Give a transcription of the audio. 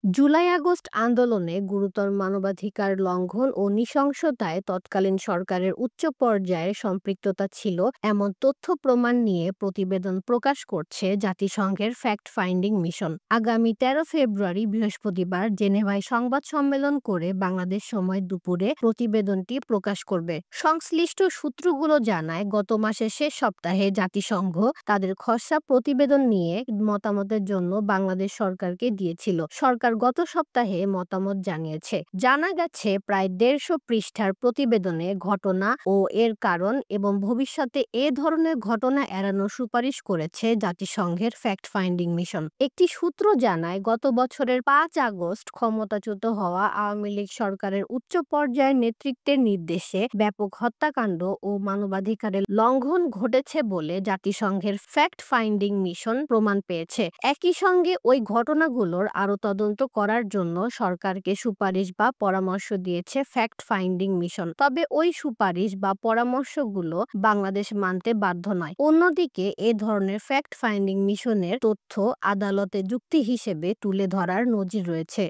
জুলাই-আগস্ট আন্দোলনে গুরুতর মানবাধিকার লঙ্ঘন ও নৃশংসতায় তৎকালীন সরকারের উচ্চ পর্যায়ের সম্পৃক্ততা ছিল এমন তথ্য প্রমাণ নিয়ে প্রতিবেদন প্রকাশ করছে জাতিসংঘের ফ্যাক্ট ফাইন্ডিং মিশন। আগামী ১৩ ফেব্রুয়ারি বৃহস্পতিবার জেনেভায় সংবাদ সম্মেলন করে বাংলাদেশ সময় দুপুরে প্রতিবেদনটি প্রকাশ করবে। সংশ্লিষ্ট সূত্রগুলো জানায়, গত মাসের শেষ সপ্তাহে জাতিসংঘ তাদের খসড়া প্রতিবেদন নিয়ে মতামতের জন্য বাংলাদেশ সরকারকে দিয়েছিল। সরকার গত সপ্তাহে মতামত জানিয়েছে। জানা গেছে, প্রায় ১৫০ পৃষ্ঠার প্রতিবেদনে ঘটনা ও এর কারণ এবং ভবিষ্যতে এ ধরনের ঘটনা এড়ানোর সুপারিশ করেছে জাতিসংঘের ফ্যাক্ট ফাইন্ডিং মিশন। একটি সূত্র জানায়, গত বছরের ৫ আগস্ট ক্ষমতাচ্যুত হওয়া আওয়ামী লীগ সরকারের উচ্চ পর্যায়ের নেতৃত্বের নির্দেশে ব্যাপক হত্যাকাণ্ড ও মানবাধিকারের লঙ্ঘন ঘটেছে বলে জাতিসংঘের ফ্যাক্ট ফাইন্ডিং মিশন প্রমাণ পেয়েছে। একই সঙ্গে ওই ঘটনাগুলোর আরও তদন্ত করার জন্য সরকারকে সুপারিশ বা পরামর্শ দিয়েছে ফ্যাক্ট ফাইন্ডিং মিশন। তবে ওই সুপারিশ বা পরামর্শগুলো বাংলাদেশ মানতে বাধ্য নয়। অন্যদিকে এ ধরনের ফ্যাক্ট ফাইন্ডিং মিশনের তথ্য আদালতে যুক্তি হিসেবে তুলে ধরার নজির রয়েছে।